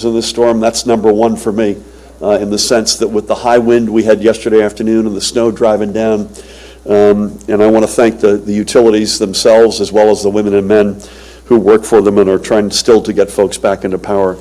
in this storm. That's number one for me, in the sense that with the high wind we had yesterday afternoon and the snow driving down, and I want to thank the utilities themselves as well as the women and men who work for them and are trying still to get folks back into power.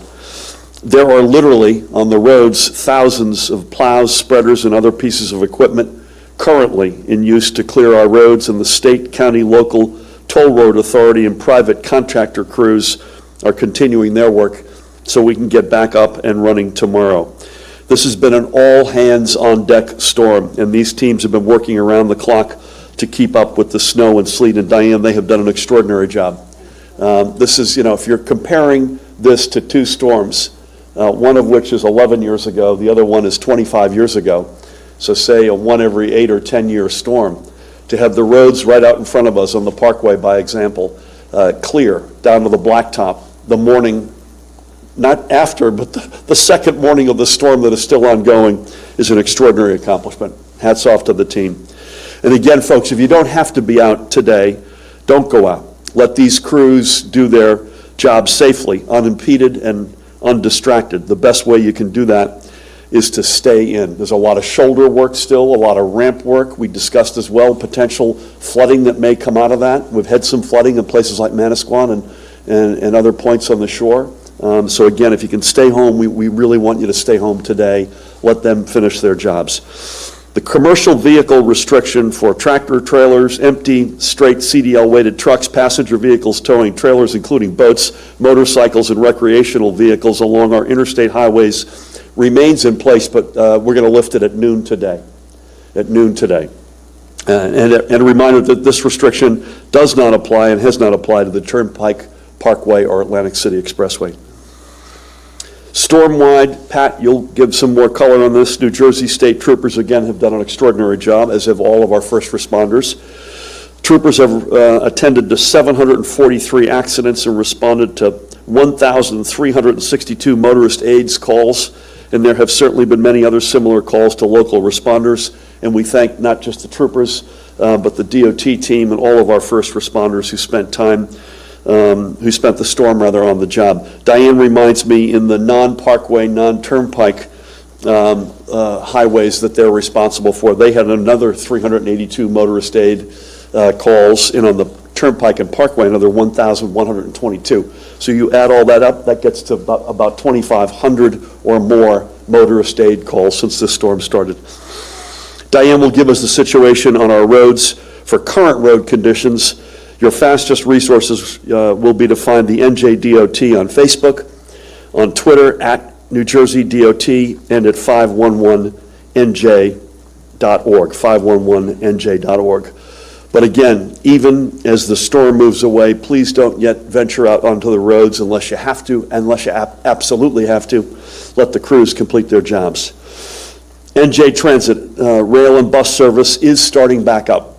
There are literally on the roads thousands of plows, spreaders, and other pieces of equipment currently in use to clear our roads, and the state, county, local, toll road authority, and private contractor crews are continuing their work so we can get back up and running tomorrow. This has been an all-hands-on-deck storm, and these teams have been working around the clock to keep up with the snow and sleet. And Diane, they have done an extraordinary job. This is, if you're comparing this to two storms, one of which is 11 years ago, the other one is 25 years ago, so say a 1 every 8 or 10 year storm, to have the roads right out in front of us on the Parkway, by example, clear down to the blacktop the morning, not after, but the second morning of the storm that is still ongoing, is an extraordinary accomplishment. Hats off to the team. And again, folks, if you don't have to be out today, don't go out. Let these crews do their job safely, unimpeded and undistracted. The best way you can do that is to stay in. There's a lot of shoulder work still, a lot of ramp work. We discussed as well potential flooding that may come out of that. We've had some flooding in places like Manasquan and other points on the shore. So again, if you can stay home, we really want you to stay home today. Let them finish their jobs. The commercial vehicle restriction for tractor trailers, empty, straight CDL-weighted trucks, passenger vehicles towing trailers, including boats, motorcycles, and recreational vehicles along our interstate highways remains in place, but we're going to lift it at noon today. And a reminder that this restriction does not apply and has not applied to the Turnpike, Parkway, or Atlantic City Expressway. Storm-wide, Pat, you'll give some more color on this. New Jersey State Troopers, again, have done an extraordinary job, as have all of our first responders. Troopers have attended to 743 accidents and responded to 1,362 motorist aids calls, and there have certainly been many other similar calls to local responders, and we thank not just the troopers, but the DOT team and all of our first responders who spent the storm on the job. Diane reminds me in the non-Parkway, non-Turnpike highways that they're responsible for, they had another 382 motorist aid calls, and on the Turnpike and Parkway another 1,122. So you add all that up, that gets to about 2,500 or more motorist aid calls since this storm started. Diane will give us the situation on our roads for current road conditions. Your fastest resources will be to find the NJDOT on Facebook, on Twitter at New Jersey DOT, and at 511nj.org, 511nj.org. But again, even as the storm moves away, please don't yet venture out onto the roads unless you have to, unless you absolutely have to. Let the crews complete their jobs. NJ Transit rail and bus service is starting back up.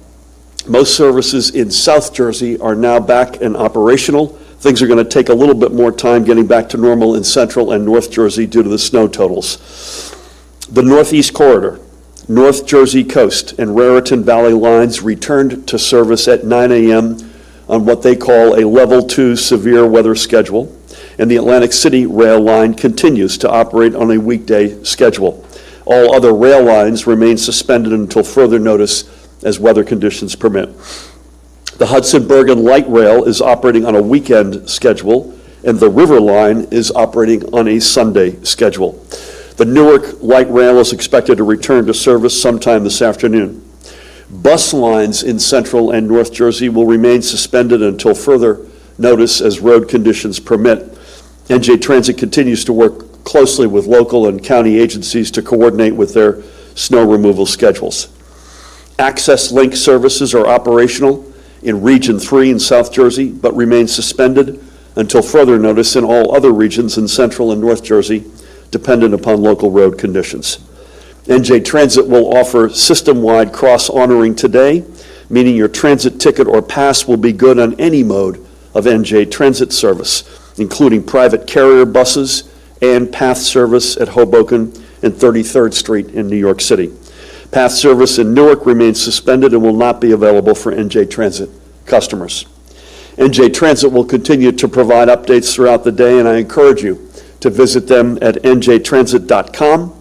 Most services in South Jersey are now back and operational. Things are going to take a little bit more time getting back to normal in Central and North Jersey due to the snow totals. The Northeast Corridor, North Jersey Coast, and Raritan Valley lines returned to service at 9 a.m. on what they call a Level 2 severe weather schedule, and the Atlantic City rail line continues to operate on a weekday schedule. All other rail lines remain suspended until further notice as weather conditions permit. The Hudson-Bergen Light Rail is operating on a weekend schedule, and the River Line is operating on a Sunday schedule. The Newark Light Rail is expected to return to service sometime this afternoon. Bus lines in Central and North Jersey will remain suspended until further notice as road conditions permit. NJ Transit continues to work closely with local and county agencies to coordinate with their snow removal schedules. Access Link services are operational in Region 3 in South Jersey, but remain suspended until further notice in all other regions in Central and North Jersey, dependent upon local road conditions. NJ Transit will offer system-wide cross-honoring today, meaning your transit ticket or pass will be good on any mode of NJ Transit service, including private carrier buses and PATH service at Hoboken and 33rd Street in New York City. PATH service in Newark remains suspended and will not be available for NJ Transit customers. NJ Transit will continue to provide updates throughout the day, and I encourage you to visit them at njtransit.com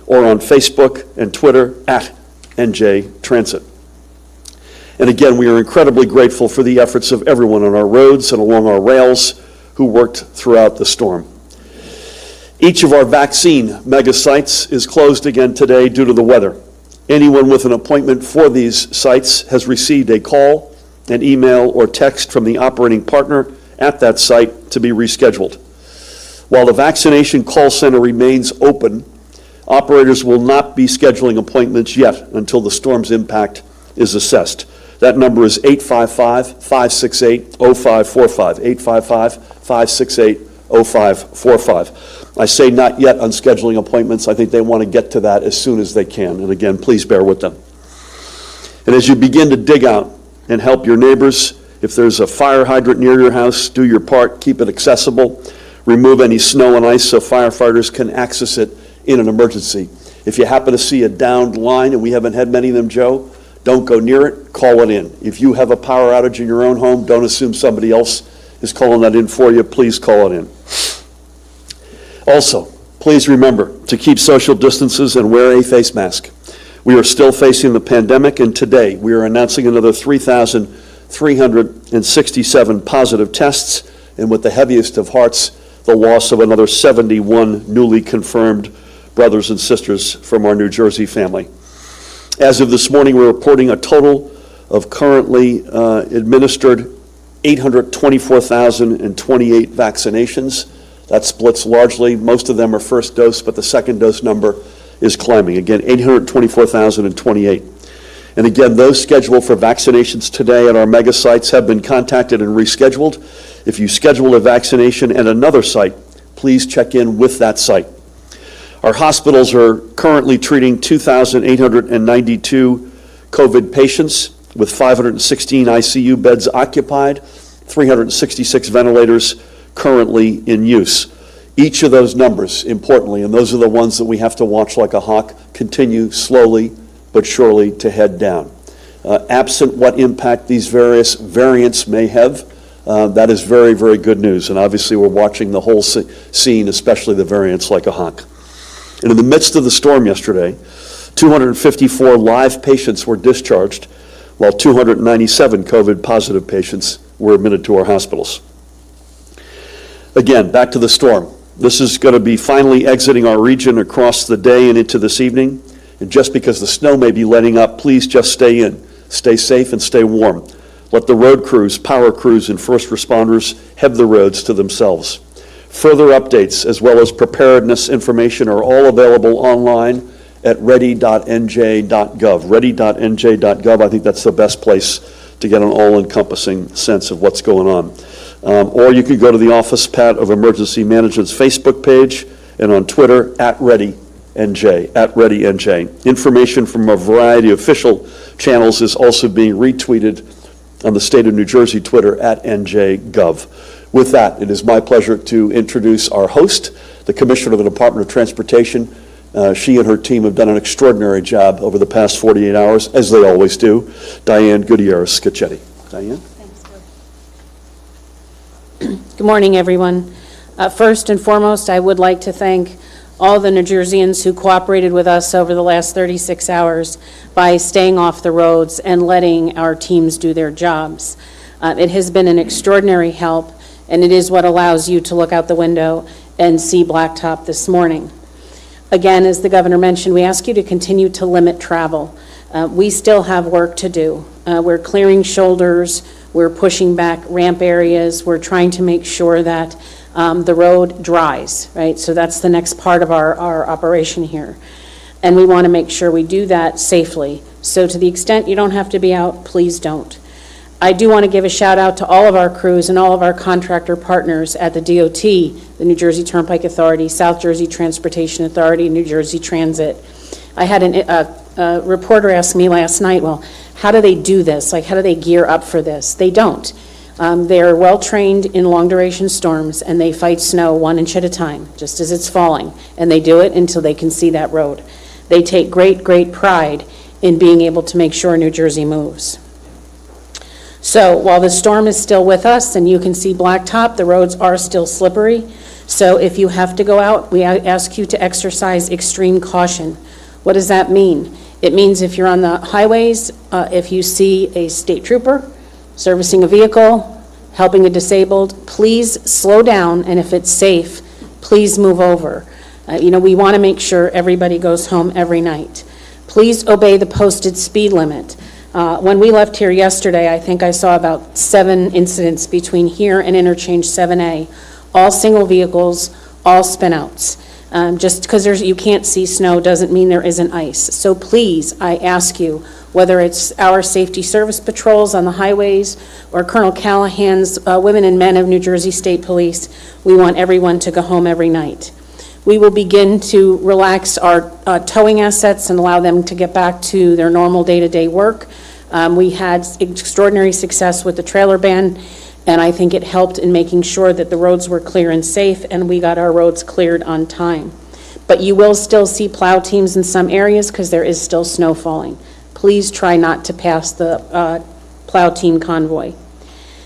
or on Facebook and Twitter at njtransit. And again, we are incredibly grateful for the efforts of everyone on our roads and along our rails who worked throughout the storm. Each of our vaccine mega sites is closed again today due to the weather. Anyone with an appointment for these sites has received a call, an email, or text from the operating partner at that site to be rescheduled. While the vaccination call center remains open, operators will not be scheduling appointments yet until the storm's impact is assessed. That number is 855-568-0545, 855-568-0545. I say not yet on scheduling appointments. I think they want to get to that as soon as they can. And again, please bear with them. And as you begin to dig out and help your neighbors, if there's a fire hydrant near your house, do your part, keep it accessible, remove any snow and ice so firefighters can access it in an emergency. If you happen to see a downed line, and we haven't had many of them, Joe, don't go near it, call it in. If you have a power outage in your own home, don't assume somebody else is calling that in for you. Please call it in. Also, please remember to keep social distances and wear a face mask. We are still facing the pandemic, and today we are announcing another 3,367 positive tests, and with the heaviest of hearts, the loss of another 71 newly confirmed brothers and sisters from our New Jersey family. As of this morning, we're reporting a total of currently administered 824,028 vaccinations. That splits largely. Most of them are first dose, but the second dose number is climbing. Again, 824,028. And again, those scheduled for vaccinations today at our mega sites have been contacted and rescheduled. If you schedule a vaccination at another site, please check in with that site. Our hospitals are currently treating 2,892 COVID patients with 516 ICU beds occupied, 366 ventilators currently in use. Each of those numbers, importantly, and those are the ones that we have to watch like a hawk, continue slowly but surely to head down. Absent what impact these various variants may have, that is very, very good news. And obviously we're watching the whole scene, especially the variants, like a hawk. And in the midst of the storm yesterday, 254 live patients were discharged, while 297 COVID positive patients were admitted to our hospitals. Again, back to the storm. This is going to be finally exiting our region across the day and into this evening. And just because the snow may be letting up, please just stay in. Stay safe and stay warm. Let the road crews, power crews, and first responders head the roads to themselves. Further updates as well as preparedness information are all available online at ready.nj.gov. Ready.nj.gov, I think that's the best place to get an all-encompassing sense of what's going on. Or you could go to the Office Pat of Emergency Management's Facebook page and on Twitter at ReadyNJ, at ReadyNJ. Information from a variety of official channels is also being retweeted on the State of New Jersey Twitter at NJGov. With that, it is my pleasure to introduce our host, the Commissioner of the Department of Transportation. She and her team have done an extraordinary job over the past 48 hours, as they always do. Diane Gutierrez-Scacchetti. Diane? Thanks, Bill. Good morning, everyone. First and foremost, I would like to thank all the New Jerseyans who cooperated with us over the last 36 hours by staying off the roads and letting our teams do their jobs. It has been an extraordinary help, and it is what allows you to look out the window and see Blacktop this morning. Again, as the governor mentioned, we ask you to continue to limit travel. We still have work to do. We're clearing shoulders, we're pushing back ramp areas, we're trying to make sure that the road dries, right? So that's the next part of our operation here. And we want to make sure we do that safely. So to the extent you don't have to be out, please don't. I do want to give a shout out to all of our crews and all of our contractor partners at the DOT, the New Jersey Turnpike Authority, South Jersey Transportation Authority, New Jersey Transit. I had a reporter ask me last night, well, how do they do this? Like, how do they gear up for this? They don't. They're well-trained in long-duration storms, and they fight snow 1 inch at a time, just as it's falling, and they do it until they can see that road. They take great, great pride in being able to make sure New Jersey moves. So while the storm is still with us and you can see Blacktop, the roads are still slippery. So if you have to go out, we ask you to exercise extreme caution. What does that mean? It means if you're on the highways, if you see a state trooper servicing a vehicle, helping a disabled, please slow down, and if it's safe, please move over. We want to make sure everybody goes home every night. Please obey the posted speed limit. When we left here yesterday, I think I saw about 7 incidents between here and interchange 7A, all single vehicles, all spinouts. Just because you can't see snow doesn't mean there isn't ice. So please, I ask you, whether it's our safety service patrols on the highways or Colonel Callahan's Women and Men of New Jersey State Police, we want everyone to go home every night. We will begin to relax our towing assets and allow them to get back to their normal day-to-day work. We had extraordinary success with the trailer ban, and I think it helped in making sure that the roads were clear and safe, and we got our roads cleared on time. But you will still see plow teams in some areas because there is still snow falling. Please try not to pass the plow team convoy.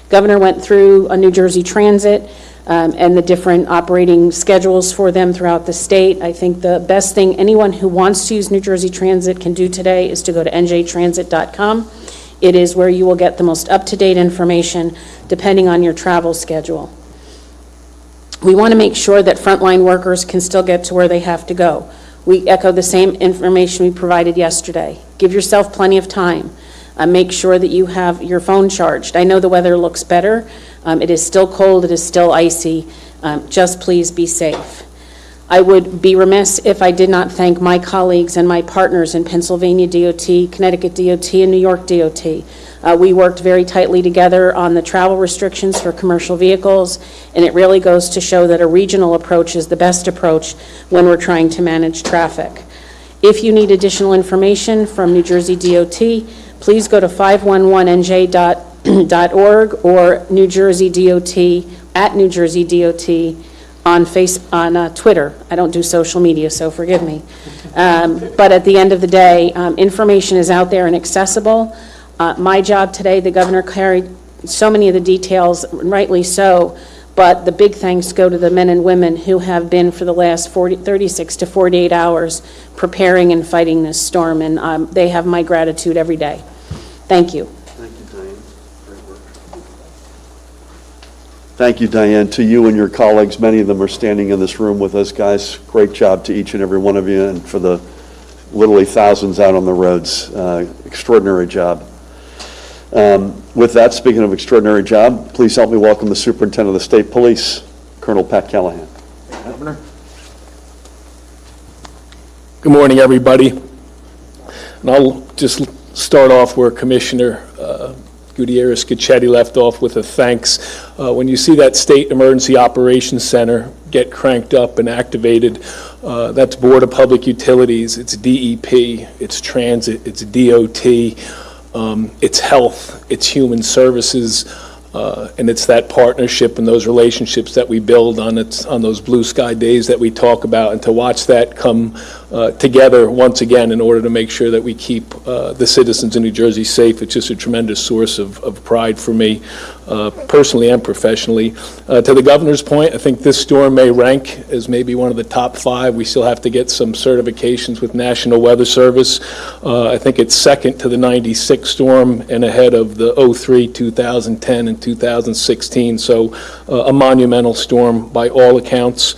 Governor went through New Jersey Transit and the different operating schedules for them throughout the state. I think the best thing anyone who wants to use New Jersey Transit can do today is to go to njtransit.com. It is where you will get the most up-to-date information depending on your travel schedule. We want to make sure that frontline workers can still get to where they have to go. We echo the same information we provided yesterday. Give yourself plenty of time. Make sure that you have your phone charged. I know the weather looks better. It is still cold, it is still icy. Just please be safe. I would be remiss if I did not thank my colleagues and my partners in Pennsylvania DOT, Connecticut DOT, and New York DOT. We worked very tightly together on the travel restrictions for commercial vehicles, and it really goes to show that a regional approach is the best approach when we're trying to manage traffic. If you need additional information from New Jersey DOT, please go to 511nj.org or New Jersey DOT, at New Jersey DOT on Twitter. I don't do social media, so forgive me. But at the end of the day, information is out there and accessible. My job today, the governor carried so many of the details, rightly so, but the big thanks go to the men and women who have been for the last 36 to 48 hours preparing and fighting this storm, and they have my gratitude every day. Thank you. Thank you, Diane. Great work. Thank you, Diane. To you and your colleagues, many of them are standing in this room with us, guys. Great job to each and every one of you, and for the literally thousands out on the roads. Extraordinary job. With that, speaking of extraordinary job, please help me welcome the Superintendent of the State Police, Colonel Pat Callahan. Governor. Good morning, everybody. And I'll just start off where Commissioner Gutierrez-Gichetti left off with a thanks. When you see that State Emergency Operations Center get cranked up and activated, that's Board of Public Utilities, it's DEP, it's Transit, it's DOT, it's Health, it's Human Services, and it's that partnership and those relationships that we build on those blue sky days that we talk about, and to watch that come together once again in order to make sure that we keep the citizens in New Jersey safe. It's just a tremendous source of pride for me, personally and professionally. To the governor's point, I think this storm may rank as maybe one of the top 5. We still have to get some certifications with National Weather Service. I think it's second to the 96 storm and ahead of the 03, 2010, and 2016. So a monumental storm by all accounts.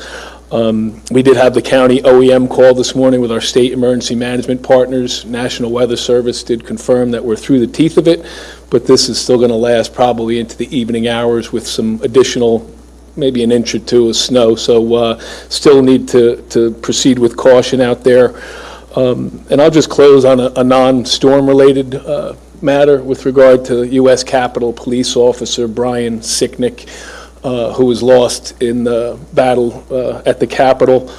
We did have the county OEM call this morning with our state emergency management partners. National Weather Service did confirm that we're through the teeth of it, but this is still going to last probably into the evening hours with some additional, maybe an inch or two of snow. So still need to proceed with caution out there. And I'll just close on a non-storm related matter with regard to U.S. Capitol Police Officer Brian Sicknick, who was lost in the battle at the Capitol.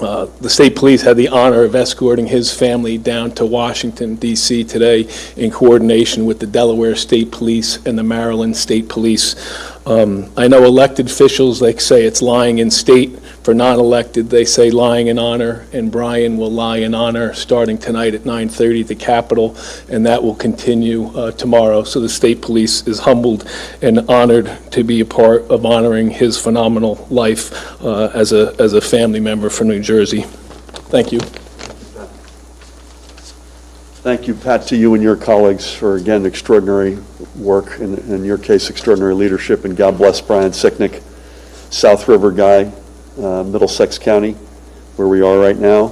The state police had the honor of escorting his family down to Washington, D.C. today in coordination with the Delaware State Police and the Maryland State Police. I know elected officials, they say it's lying in state. For non-elected, they say lying in honor, and Brian will lie in honor starting tonight at 9:30 at the Capitol, and that will continue tomorrow. So the state police is humbled and honored to be a part of honoring his phenomenal life as a family member from New Jersey. Thank you. Thank you, Pat, to you and your colleagues for, again, extraordinary work, in your case, extraordinary leadership, and God bless Brian Sicknick, South River guy, Middlesex County, where we are right now,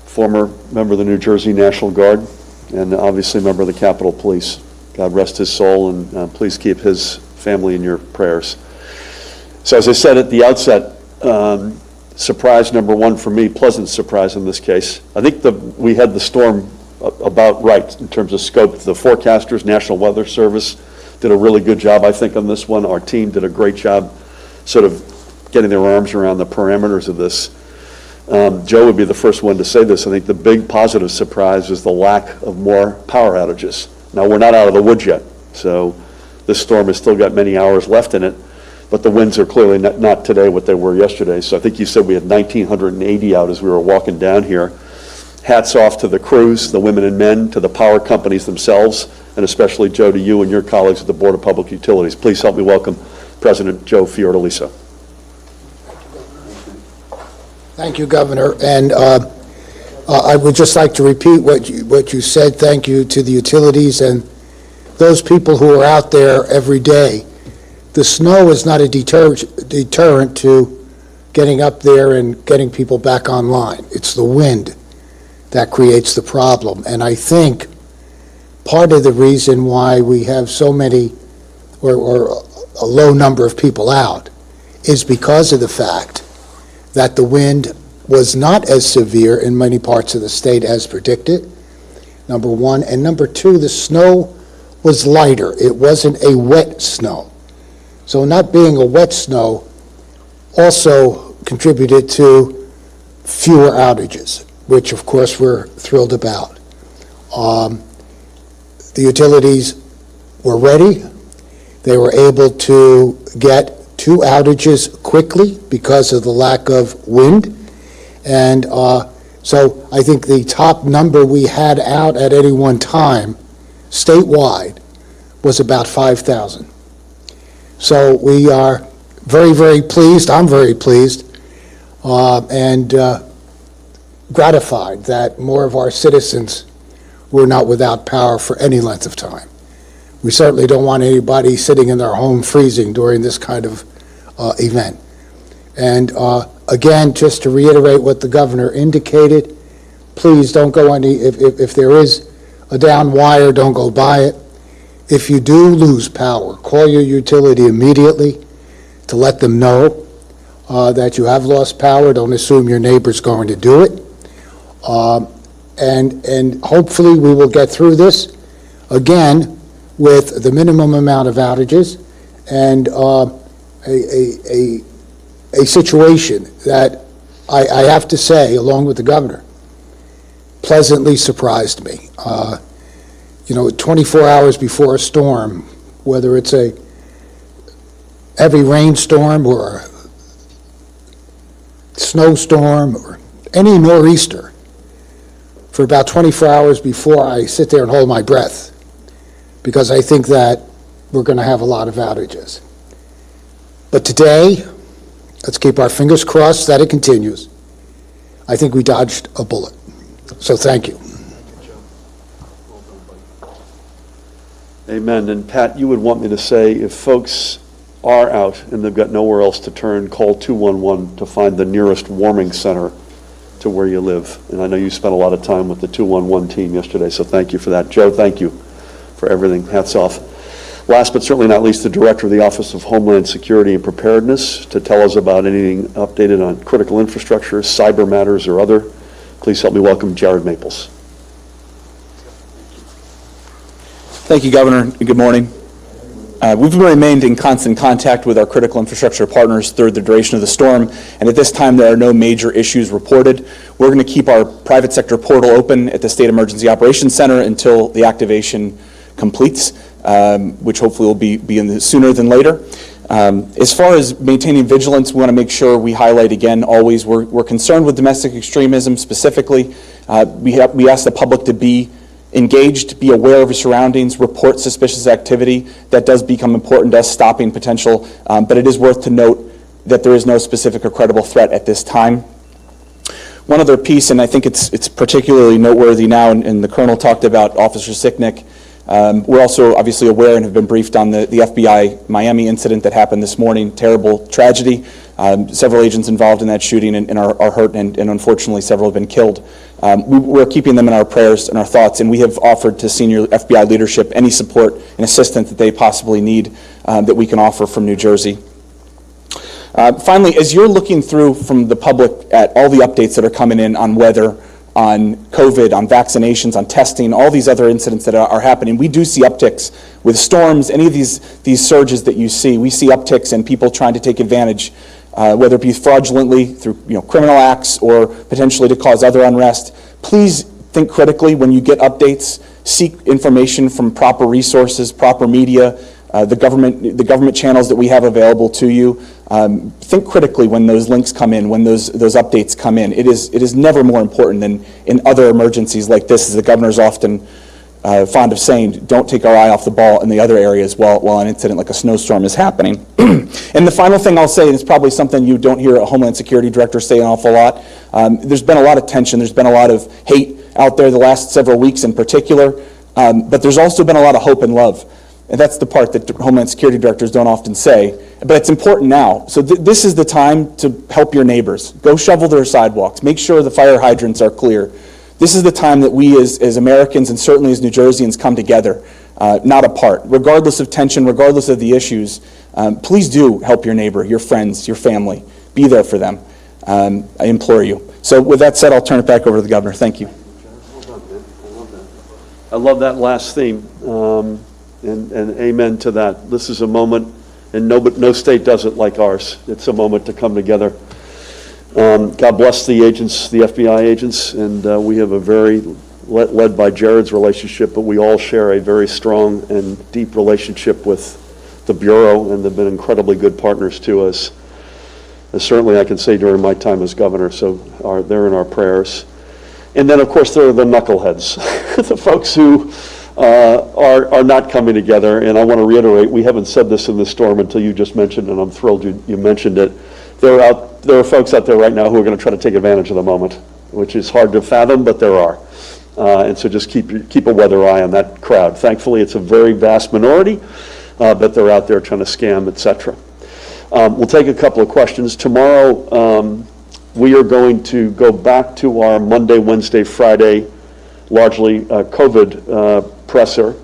former member of the New Jersey National Guard, and obviously a member of the Capitol Police. God rest his soul, and please keep his family in your prayers. So as I said at the outset, surprise number one for me, pleasant surprise in this case. I think we had the storm about right in terms of scope. The forecasters, National Weather Service, did a really good job, I think, on this one. Our team did a great job sort of getting their arms around the parameters of this. Joe would be the first one to say this. I think the big positive surprise is the lack of more power outages. Now, we're not out of the woods yet, so this storm has still got many hours left in it, but the winds are clearly not today what they were yesterday. So I think you said we had 1,980 out as we were walking down here. Hats off to the crews, the women and men, to the power companies themselves, and especially, Joe, to you and your colleagues at the Board of Public Utilities. Please help me welcome President Joe Fiordaliso. Thank you, Governor. And I would just like to repeat what you said. Thank you to the utilities and those people who are out there every day. The snow is not a deterrent to getting up there and getting people back online. It's the wind that creates the problem. And I think part of the reason why we have so many, or a low number of people out, is because of the fact that the wind was not as severe in many parts of the state as predicted, number one. And number two, the snow was lighter. It wasn't a wet snow. So not being a wet snow also contributed to fewer outages, which of course we're thrilled about. The utilities were ready. They were able to get 2 outages quickly because of the lack of wind. And so I think the top number we had out at any one time, statewide, was about 5,000. So we are very, very pleased. I'm very pleased and gratified that more of our citizens were not without power for any length of time. We certainly don't want anybody sitting in their home freezing during this kind of event. And again, just to reiterate what the governor indicated, please don't go if there is a down wire, don't go by it. If you do lose power, call your utility immediately to let them know that you have lost power. Don't assume your neighbor's going to do it. And hopefully we will get through this, again, with the minimum amount of outages and a situation that I have to say, along with the governor, pleasantly surprised me. 24 hours before a storm, whether it's a heavy rainstorm or a snowstorm or any nor'easter, for about 24 hours before I sit there and hold my breath, because I think that we're going to have a lot of outages. But today, let's keep our fingers crossed that it continues. I think we dodged a bullet. So thank you. Amen. And Pat, you would want me to say, if folks are out and they've got nowhere else to turn, call 211 to find the nearest warming center to where you live. And I know you spent a lot of time with the 211 team yesterday, so thank you for that. Joe, thank you for everything. Hats off. Last but certainly not least, the Director of the Office of Homeland Security and Preparedness to tell us about anything updated on critical infrastructure, cyber matters, or other. Please help me welcome Jared Maples. Thank you, Governor, and good morning. We've remained in constant contact with our critical infrastructure partners through the duration of the storm, and at this time there are no major issues reported. We're going to keep our private sector portal open at the State Emergency Operations Center until the activation completes. which hopefully will be in the sooner than later. As far as maintaining vigilance, we want to make sure we highlight again, always, we're concerned with domestic extremism specifically. We ask the public to be engaged, be aware of your surroundings, report suspicious activity. That does become important to us, stopping potential, but it is worth to note that there is no specific or credible threat at this time. One other piece, and I think it's particularly noteworthy now, and the Colonel talked about Officer Sicknick. We're also obviously aware and have been briefed on the FBI Miami incident that happened this morning. Terrible tragedy. Several agents involved in that shooting and are hurt, and unfortunately several have been killed. We're keeping them in our prayers and our thoughts, and we have offered to senior FBI leadership any support and assistance that they possibly need that we can offer from New Jersey. Finally, as you're looking through from the public at all the updates that are coming in on weather, on COVID, on vaccinations, on testing, all these other incidents that are happening, we do see upticks with storms, any of these surges that you see. We see upticks and people trying to take advantage, whether it be fraudulently through criminal acts or potentially to cause other unrest. Please think critically when you get updates. Seek information from proper resources, proper media, the government channels that we have available to you. Think critically when those links come in, when those updates come in. It is never more important than in other emergencies like this, as the governor's often fond of saying, don't take our eye off the ball in the other areas while an incident like a snowstorm is happening. And the final thing I'll say, and it's probably something you don't hear a Homeland Security Director say an awful lot, there's been a lot of tension, there's been a lot of hate out there the last several weeks in particular, but there's also been a lot of hope and love. And that's the part that Homeland Security Directors don't often say, but it's important now. So this is the time to help your neighbors. Go shovel their sidewalks. Make sure the fire hydrants are clear. This is the time that we as Americans and certainly as New Jerseyans come together, not apart. Regardless of tension, regardless of the issues, please do help your neighbor, your friends, your family. Be there for them. I implore you. So with that said, I'll turn it back over to the Governor. Thank you. I love that last theme. And amen to that. This is a moment, and no state does it like ours. It's a moment to come together. God bless the agents, the FBI agents, and we have a very, led by Jared's relationship, but we all share a very strong and deep relationship with the Bureau, and they've been incredibly good partners to us. Certainly I can say during my time as governor, so they're in our prayers. And then, of course, there are the knuckleheads, the folks who are not coming together. And I want to reiterate, we haven't said this in the storm until you just mentioned, and I'm thrilled you mentioned it. There are folks out there right now who are going to try to take advantage of the moment, which is hard to fathom, but there are. And so just keep a weather eye on that crowd. Thankfully, it's a very vast minority, but they're out there trying to scam, etc. We'll take a couple of questions. Tomorrow, we are going to go back to our Monday, Wednesday, Friday, largely COVID presser.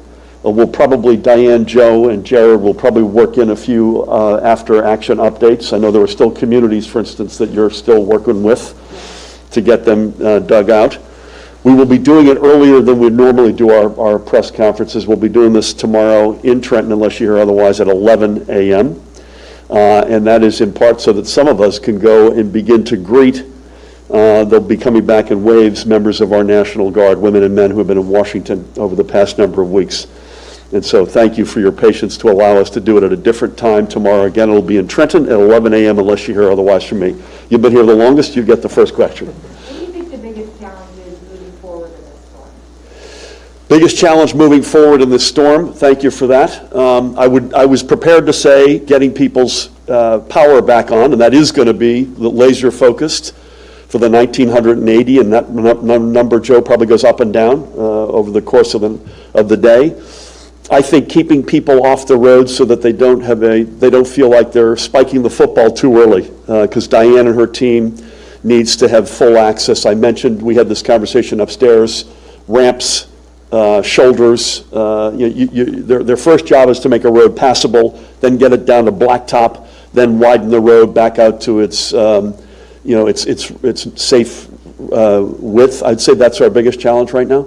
We'll probably, Diane, Joe, and Jared will probably work in a few after-action updates. I know there are still communities, for instance, that you're still working with to get them dug out. We will be doing it earlier than we normally do our press conferences. We'll be doing this tomorrow in Trenton, unless you hear otherwise, at 11 a.m. And that is in part so that some of us can go and begin to greet. They'll be coming back in waves, members of our National Guard, women and men who have been in Washington over the past number of weeks. And so thank you for your patience to allow us to do it at a different time tomorrow. Again, it'll be in Trenton at 11 a.m. unless you hear otherwise from me. You've been here the longest, you get the first question. What do you think the biggest challenge is moving forward in this storm? Biggest challenge moving forward in this storm, thank you for that. I was prepared to say getting people's power back on, and that is going to be laser focused for the 1,980, and that number, Joe, probably goes up and down over the course of the day. I think keeping people off the road so that they don't feel like they're spiking the football too early, because Diane and her team needs to have full access. I mentioned, we had this conversation upstairs, ramps, shoulders. Their first job is to make a road passable, then get it down to blacktop, then widen the road back out to its safe width. I'd say that's our biggest challenge right now.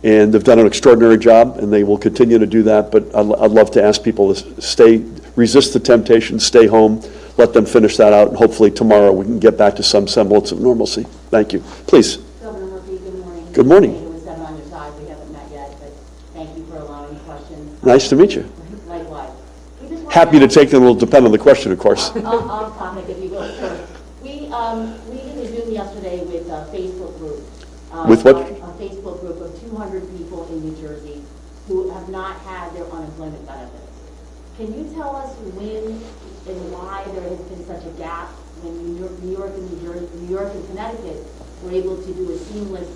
And they've done an extraordinary job, and they will continue to do that. But I'd love to ask people to resist the temptation, stay home, let them finish that out, and hopefully tomorrow we can get back to some semblance of normalcy. Thank you. Please. Governor Murphy, good morning. Good morning. It was done on your side. We haven't met yet, but thank you for allowing the Nice to meet you. Likewise. We just want Happy to take them, it'll depend on the question, of course. off topic, if you will. So we did a Zoom yesterday with a Facebook group. With what? A Facebook group of 200 people in New Jersey who have not had their unemployment benefits. Can you tell us when and why there has been such a gap when New York and New Jersey, New York and Connecticut were able to do a seamless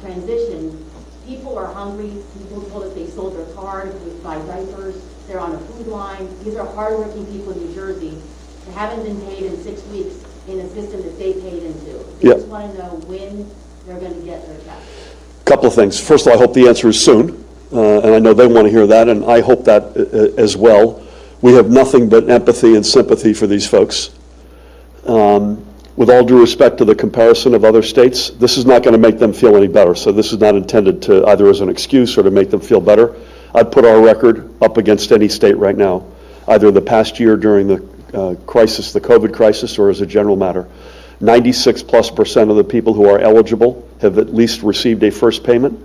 transition? People are hungry. People told us they sold their car to buy diapers. They're on a food line. These are hardworking people in New Jersey that haven't been paid in 6 weeks in a system that they paid into. They Yeah. just want to know when they're going to get their check. Couple of things. First of all, I hope the answer is soon, and I know they want to hear that, and I hope that as well. We have nothing but empathy and sympathy for these folks. With all due respect to the comparison of other states, this is not going to make them feel any better, so this is not intended to either as an excuse or to make them feel better. I'd put our record up against any state right now, either the past year during the crisis, the COVID crisis, or as a general matter. 96+% of the people who are eligible have at least received a first payment.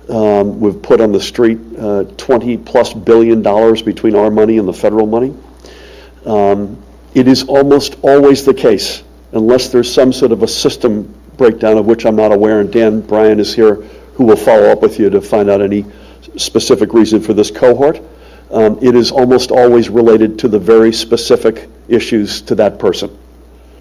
We've put on the street $20+ billion between our money and the federal money. It is almost always the case, unless there's some sort of a system breakdown of which I'm not aware, and Dan Bryan is here who will follow up with you to find out any specific reason for this cohort. It is almost always related to the very specific issues to that person.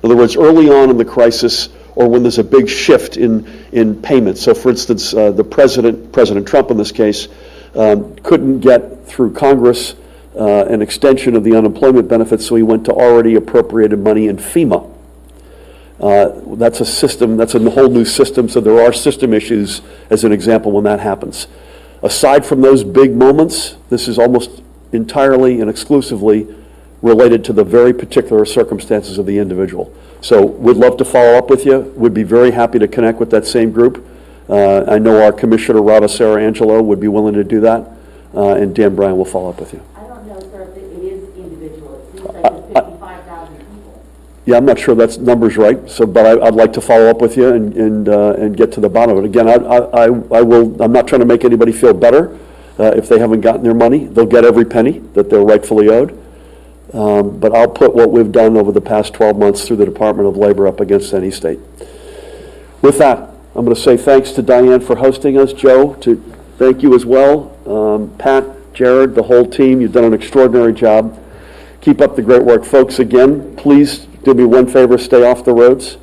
In other words, early on in the crisis, or when there's a big shift in payments. So for instance, the President Trump in this case, couldn't get through Congress an extension of the unemployment benefits, so he went to already appropriated money in FEMA. That's a system, that's a whole new system, so there are system issues, as an example, when that happens. Aside from those big moments, this is almost entirely and exclusively related to the very particular circumstances of the individual. So we'd love to follow up with you. We'd be very happy to connect with that same group. I know our Commissioner, Rava Sarangelo, would be willing to do that, and Dan Bryan will follow up with you. I don't know, sir, if it is individual. It seems like it's 55,000 people. Yeah, I'm not sure that's numbers right, so, but I'd like to follow up with you and get to the bottom of it. Again, I'm not trying to make anybody feel better if they haven't gotten their money. They'll get every penny that they're rightfully owed. But I'll put what we've done over the past 12 months through the Department of Labor up against any state. With that, I'm going to say thanks to Diane for hosting us. Joe, to thank you as well. Pat, Jared, the whole team, you've done an extraordinary job. Keep up the great work. Folks, again, please do me one favor, stay off the roads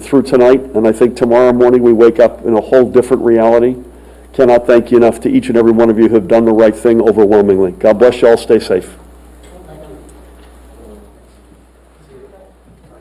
through tonight. And I think tomorrow morning we wake up in a whole different reality. Cannot thank you enough to each and every one of you who have done the right thing overwhelmingly. God bless you all. Stay safe.